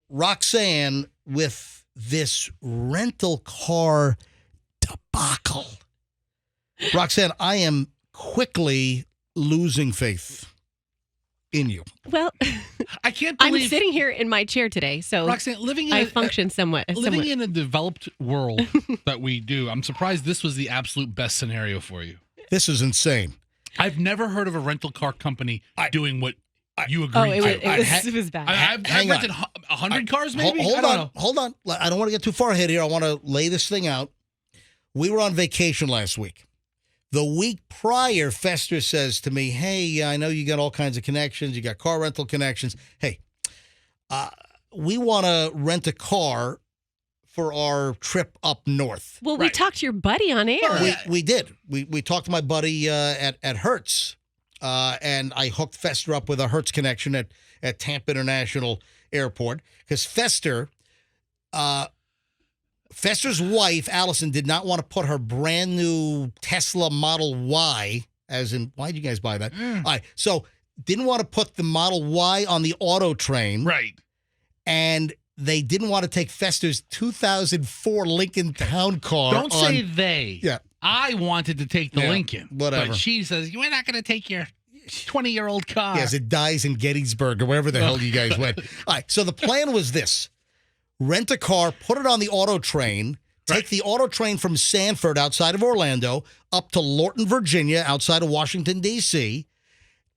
Roxanne with this rental car debacle. Roxanne, I am quickly losing faith in you. Well, I can't believe I'm sitting here in my chair today, so Roxanne, I function somewhat. Living in a developed world that we do, I'm surprised this was the absolute best scenario for you. This is insane. I've never heard of a rental car company doing what you agreed to. It was bad. I've rented 100 cars, maybe? Hold on. I don't want to get too far ahead here. I want to lay this thing out. We were on vacation last week. The week prior, Fester says to me, hey, I know you got all kinds of connections. You got car rental connections. Hey, we want to rent a car for our trip up north. Well, we talked to your buddy on air. We did. We talked to my buddy at Hertz, and I hooked Fester up with a Hertz connection at Tampa International Airport because Fester's wife, Allison, did not want to put her brand new Tesla Model Y, as in, why did you guys buy that? All right, so didn't want to put the Model Y on the auto train. Right. And they didn't want to take Fester's 2004 Lincoln Town Car. Don't say they. Yeah. I wanted to take the Lincoln. Whatever. But she says, you're not going to take your 20-year-old car. Yes, it dies in Gettysburg or wherever the hell you guys went. All right, so the plan was this. Rent a car, put it on the auto train, take the auto train from Sanford outside of Orlando up to Lorton, Virginia, outside of Washington, D.C.,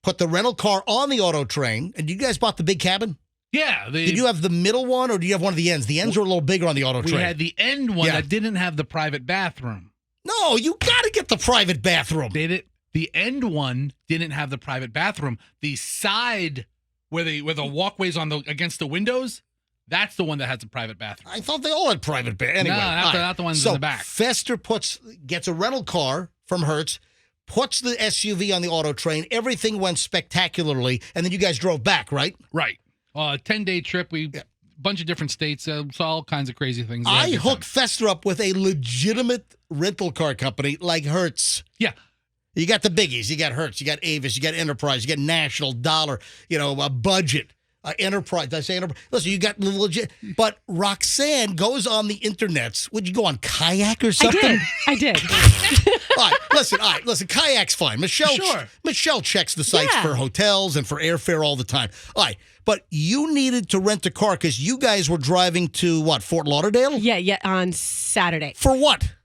put the rental car on the auto train, and you guys bought the big cabin? Yeah. Did you have the middle one, or do you have one of the ends? The ends were a little bigger on the auto train. We had the end one that didn't have the private bathroom. No, you got to get the private bathroom. Did it? The end one didn't have the private bathroom. The side where the walkways against the windows, that's the one that has the private bathroom. I thought they all had private bathroom. Anyway, no, not the ones in the back. Fester gets a rental car from Hertz, puts the SUV on the auto train. Everything went spectacularly, and then you guys drove back, right? Right. 10-day trip. We bunch of different states. Saw all kinds of crazy things. I hooked Fester up with a legitimate rental car company like Hertz. Yeah. You got the biggies. You got Hertz. You got Avis. You got Enterprise. You got National, Dollar, a Budget. Enterprise. Did I say Enterprise? Listen, you got legit. But Roxanne goes on the internets. Would you go on Kayak or something? I did. All right, listen. Kayak's fine. Michelle checks the sites for hotels and for airfare all the time. All right, but you needed to rent a car because you guys were driving to, what, Fort Lauderdale? Yeah, on Saturday. For what?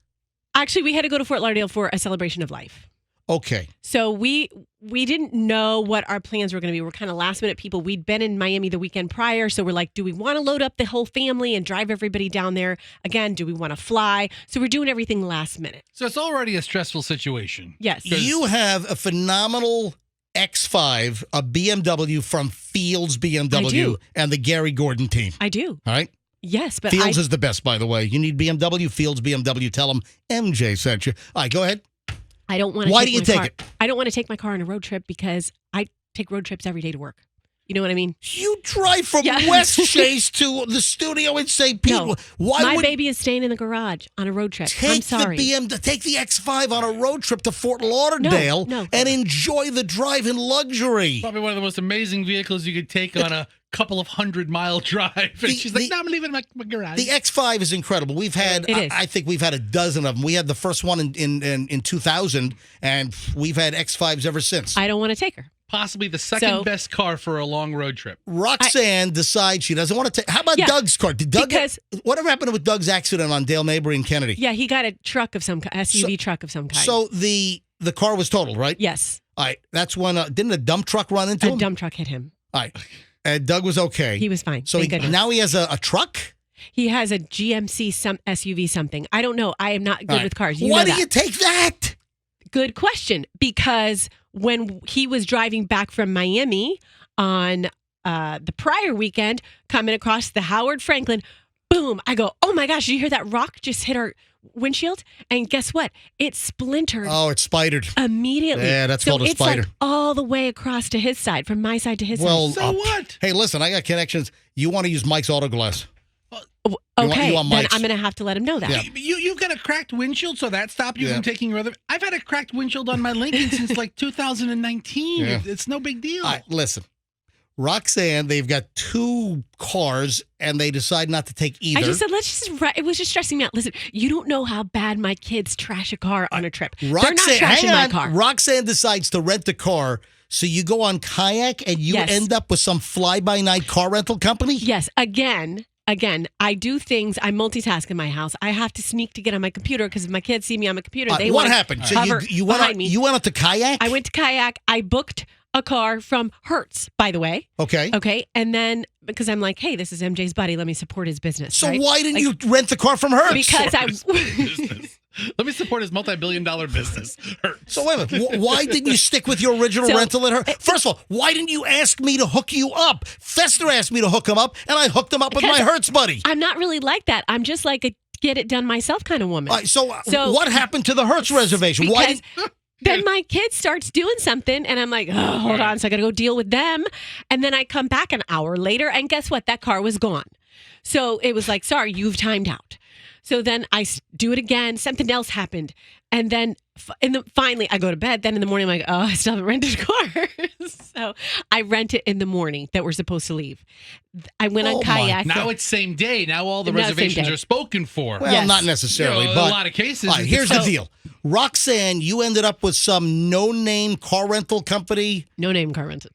Actually, we had to go to Fort Lauderdale for a celebration of life. Okay. So we didn't know what our plans were going to be. We're kind of last minute people. We'd been in Miami the weekend prior. So we're like, do we want to load up the whole family and drive everybody down there? Again, do we want to fly? So we're doing everything last minute. So it's already a stressful situation. Yes. You have a phenomenal X5, a BMW from Fields BMW and the Gary Gordon team. I do. All right. Yes, but Fields is the best, by the way. You need BMW, Fields BMW. Tell them MJ sent you. All right, go ahead. I don't want to. Why do you take it? I don't want to take my car on a road trip because I take road trips every day to work. You know what I mean? You drive from West Chase to the studio in St. Pete. No, my baby is staying in the garage on a road trip. I'm sorry. Take the X5 on a road trip to Fort Lauderdale and enjoy the drive in luxury. Probably one of the most amazing vehicles you could take on a couple of 100-mile drive. And she's like, no, I'm leaving my garage. The X5 is incredible. We've had, I think we've had a dozen of them. We had the first one in 2000, and we've had X5s ever since. I don't want to take her. Possibly the second best car for a long road trip. Roxanne decides she doesn't want to take. How about Doug's car? Did Doug? Whatever happened with Doug's accident on Dale Mabry and Kennedy? Yeah, he got a truck of some kind, SUV truck of some kind. So the car was totaled, right? Yes. All right. That's when didn't a dump truck run into him? A dump truck hit him. All right. And Doug was okay. He was fine. So now he has a truck? He has a GMC SUV something. I don't know. I am not good with cars. Why do you take that? Good question. Because when he was driving back from Miami on the prior weekend, coming across the Howard Franklin, boom, I go, oh my gosh, did you hear that rock just hit our windshield? And guess what? It splintered. Oh, it spidered. Immediately. Yeah, that's called a spider. Like all the way across to his side, from my side to his side. So what? Hey, listen, I got connections. You want to use Mike's Auto Glass. Okay, then I'm going to have to let him know that. Yeah. You've got a cracked windshield, so that stopped you from taking your other... I've had a cracked windshield on my Lincoln since like 2019. Yeah. It's no big deal. All right, listen. Roxanne, they've got 2 cars, and they decide not to take either. I just said, it was just stressing me out. Listen, you don't know how bad my kids trash a car on a trip. They're not trashing my car. Roxanne decides to rent a car, so you go on Kayak, and you end up with some fly-by-night car rental company? Yes. Again, I do things. I multitask in my house. I have to sneak to get on my computer because if my kids see me on my computer, they what want happened? to So hover you went behind me. You went up to Kayak? I went to Kayak. I booked a car from Hertz, by the way. Okay. Okay. And then because I'm like, hey, this is MJ's buddy. Let me support his business. So right? why didn't you rent the car from Hertz? Because Let me support his multi-billion-dollar business. So wait a minute. Why didn't you stick with your original rental at Hertz? First of all, why didn't you ask me to hook you up? Fester asked me to hook him up, and I hooked him up with my Hertz buddy. I'm not really like that. I'm just like a get it done myself kind of woman. So what happened to the Hertz reservation? Why? Then my kid starts doing something, and I'm like, oh, hold on. So I got to go deal with them. And then I come back an hour later, and guess what? That car was gone. So it was like, sorry, you've timed out. So then I do it again. Something else happened. And then finally I go to bed. Then in the morning, I'm like, oh, I still haven't rented a car. So I rent it in the morning that we're supposed to leave. I went on Kayak. Now it's same day. Now all the reservations are spoken for. Well, not necessarily, but in a lot of cases. All right, here's the deal. Roxanne, you ended up with some no-name car rental company. No-name car rental.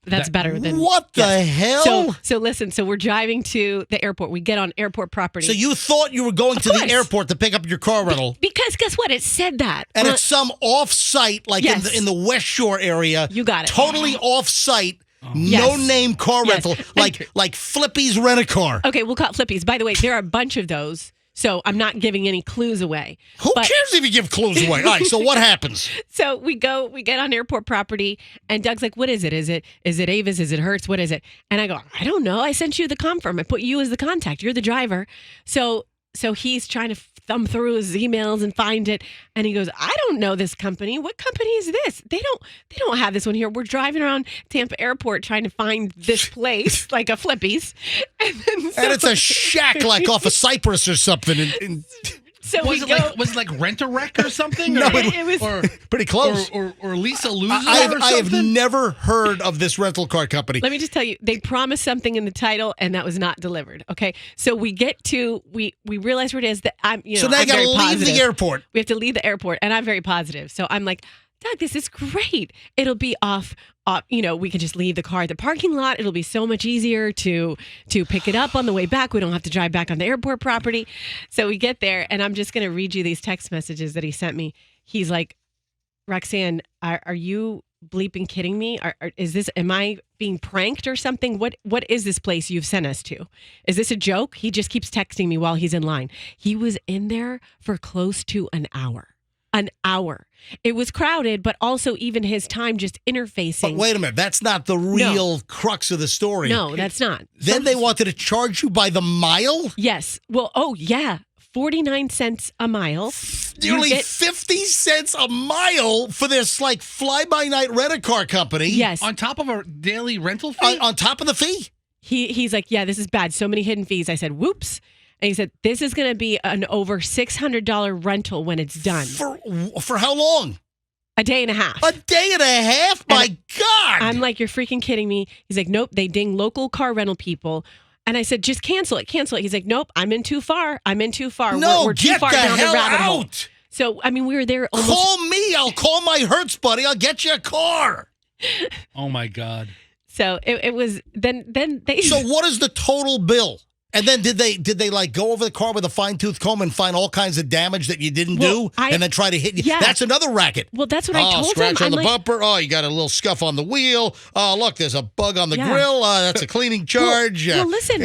That's better than what the hell? So listen. So we're driving to the airport. We get on airport property. So you thought you were going to the airport to pick up your car rental because guess what? It said that, and it's some off-site, like in the West Shore area. You got it. Totally off-site. No-name car rental, like Flippy's Rent-A-Car. Okay, we'll call it Flippy's. By the way, there are a bunch of those. So I'm not giving any clues away. Who cares if you give clues away? All right, so what happens? So we get on airport property, and Doug's like, what is it? Is it Avis? Is it Hertz? What is it? And I go, I don't know. I sent you the confirm. I put you as the contact. You're the driver. So he's trying to thumb through his emails and find it. And he goes, I don't know this company. What company is this? They don't have this one here. We're driving around Tampa Airport trying to find this place, like a Flippy's. And it's a shack like off of Cyprus or something. So was it like Rent-A-Wreck or something? No, it was pretty close. Or Lisa Loser I have never heard of this rental car company. Let me just tell you, they promised something in the title, and that was not delivered. Okay, so we realize where it is. That so now you got to leave the airport. We have to leave the airport, and I'm very positive. So I'm like, Doug, this is great. It'll be off. We can just leave the car at the parking lot. It'll be so much easier to pick it up on the way back. We don't have to drive back on the airport property. So we get there, and I'm just going to read you these text messages that he sent me. He's like, Roxanne, are you bleeping kidding me? Am I being pranked or something? What is this place you've sent us to? Is this a joke? He just keeps texting me while he's in line. He was in there for close to an hour. An hour. It was crowded, but also even his time just interfacing. But wait a minute. That's not the real crux of the story. No, that's not. Then they wanted to charge you by the mile? Yes. Well, 49 cents a mile. Nearly 50 cents a mile for this like fly-by-night rent-a-car company. Yes. On top of a daily rental fee? On top of the fee? He's like, yeah, this is bad. So many hidden fees. I said, whoops. And he said, this is going to be an over $600 rental when it's done. For how long? A day and a half. A day and a half? My God. I'm like, you're freaking kidding me. He's like, nope, they ding local car rental people. And I said, just cancel it. He's like, nope, I'm in too far. No, we're too far down the rabbit hole. So, we were there almost. Call me. I'll call my Hertz buddy. I'll get you a car. Oh, my God. So it was, then they. So what is the total bill? And then did they like go over the car with a fine-tooth comb and find all kinds of damage that you didn't do and then try to hit you? Yeah. That's another racket. Well, that's what I told him. Scratch on the bumper. Oh, you got a little scuff on the wheel. Oh, look, there's a bug on the grill. That's a cleaning charge. Well, listen.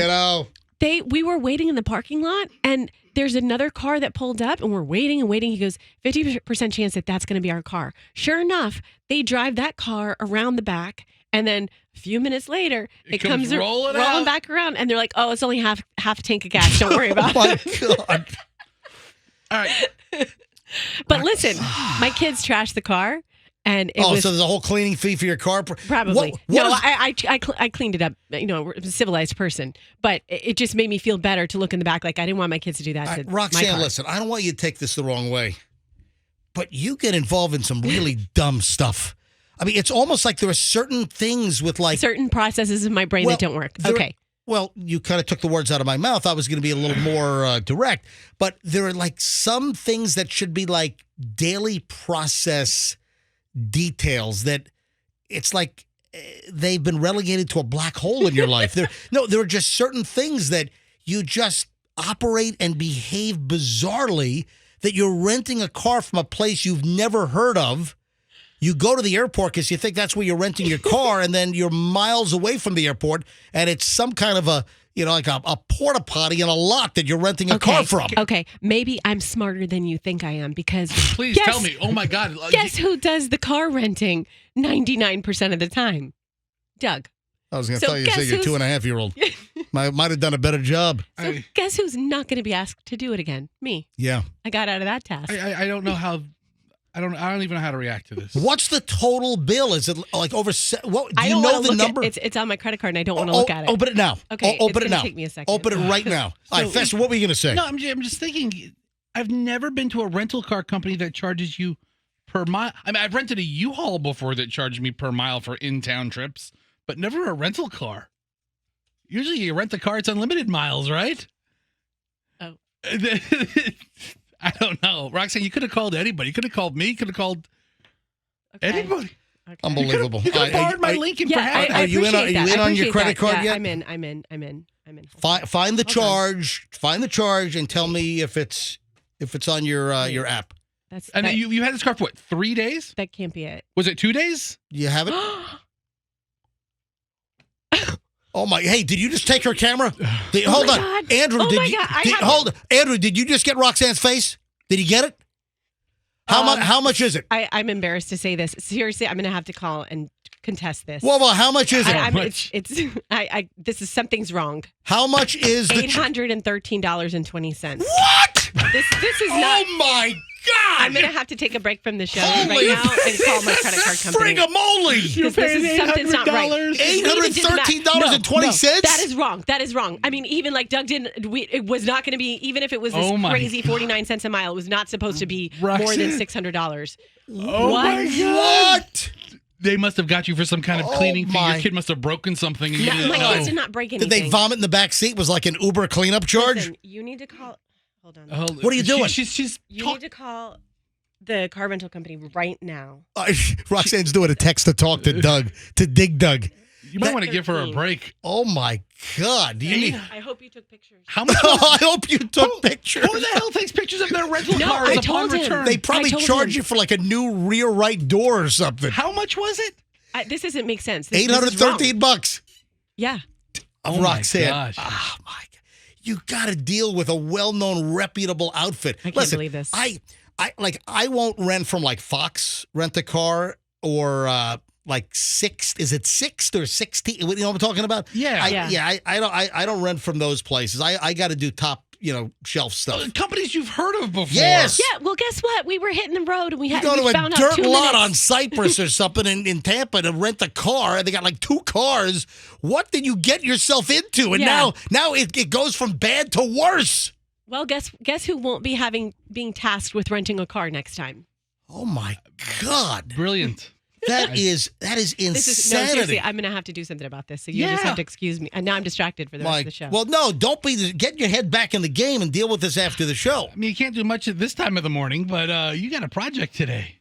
We were waiting in the parking lot, and there's another car that pulled up, and we're waiting and waiting. He goes, 50% chance that's going to be our car. Sure enough, they drive that car around the back, and then a few minutes later, it comes rolling back around, and they're like, "Oh, it's only half a tank of gas. Don't worry about it." Oh my God! All right, but listen, my kids trashed the car, and so there's a whole cleaning fee for your car. Probably I cleaned it up. I'm a civilized person, but it just made me feel better to look in the back. Like I didn't want my kids to do that. Roxanne, listen, I don't want you to take this the wrong way, but you get involved in some really dumb stuff. I mean, it's almost like there are certain things with like Certain processes in my brain Well, that don't work. there- Okay. Well, you kind of took the words out of my mouth. I was going to be a little more direct, but there are like some things that should be like daily process details that it's like they've been relegated to a black hole in your life. There are just certain things that you just operate and behave bizarrely, that you're renting a car from a place you've never heard of. You go to the airport because you think that's where you're renting your car, and then you're miles away from the airport, and it's some kind of a, like a porta potty in a lot that you're renting a car from. Okay, maybe I'm smarter than you think I am because Please tell me. Oh my God. Guess who does the car renting 99% of the time? Doug. I was going to So tell you, guess say your who's- 2.5-year-old might have done a better job. So guess who's not going to be asked to do it again? Me. Yeah. I got out of that task. I don't know how. I don't even know how to react to this. What's the total bill? Is it like over? What do I you don't know wanna the look number? It's on my credit card, and I don't want to look at it. Open it now. Okay, Open it's it gonna now. take me a second. Open it right now. All right, Fester, what were you going to say? No, I'm just thinking. I've never been to a rental car company that charges you per mile. I mean, I've rented a U-Haul before that charged me per mile for in-town trips, but never a rental car. Usually, you rent the car; it's unlimited miles, right? Oh. I don't know, Roxanne. You could have called anybody. You could have called me. You could have called anybody. Okay. Unbelievable. You could have borrowed my Lincoln for Yeah, half. I Are you in on- appreciate are you that. in I on your appreciate credit that. card Yeah, yet? I'm in. Find the Hold on. charge. Find the charge and tell me if it's on your app. And That, you had this car for what? 3 days? that can't be it. Was it 2 days? You have it? Oh my! Hey, did you just take her camera? Hold my on, God. Andrew. Oh did my you? God, I did- have hold, Andrew. Did you just get Roxanne's face? Did he get it? How much is it? I'm embarrassed to say this. Seriously, I'm going to have to call and contest this. Well, how much is it? This is something's wrong. How much is the? $813.20. What? This is not. Oh my God! I'm going to have to take a break from the show Holy right now and call my credit card company. Frigamoly! You're This is paying something's not right. $800? $813.20. That is wrong. That is wrong. I mean, even like Doug didn't. It was not going to be. Even if it was this Oh my crazy God. 49 cents a mile, it was not supposed to be more than Roxanne. $600. Oh What? my God! What? They must have got you for some kind of Oh cleaning fee. my- Your kid must have broken something. And you No, didn't my know. kids did not break anything. Did they vomit in the back seat? Was like an Uber cleanup charge? Listen, you need to call. Hold on. What are you doing? She's You need to call the car rental company right now. Roxanne's doing a text to talk to Doug, to dig Doug. You might want to give her a 13. break. Oh my God! Do you need? I hope you took pictures. How much? I hope you took pictures. Who the hell takes pictures of their rental No, cars I upon told him. return? They probably I told charge him. you for like a new rear right door or something. How much was it? This doesn't make sense. This is wrong. $813. Yeah. Oh my Roxanne. gosh. Oh my God. You got to deal with a well-known, reputable outfit. I can't Listen, believe this. I won't rent from like Fox Rent a Car or like Sixt. Is it Sixt or 16? You know what I'm talking about? Yeah. I don't rent from those places. I got to do top shelf stuff. Companies you've heard of before. Yes. Yeah, well, guess what? We were hitting the road and we You had go to we a found out dirt 2 lot minutes. on Cypress or something in Tampa to rent a car, and they got like 2 cars. What did you get yourself into? And Yeah. now it goes from bad to worse. Well, guess who won't be being tasked with renting a car next time? Oh my God, Brilliant. that is This is no, insanity. seriously. I'm going to have to do something about this. So you just Yeah. have to excuse me. And now I'm distracted for the rest of the show. Well, no, don't be. Get your head back in the game and deal with this after the show. I mean, you can't do much at this time of the morning, but you got a project today.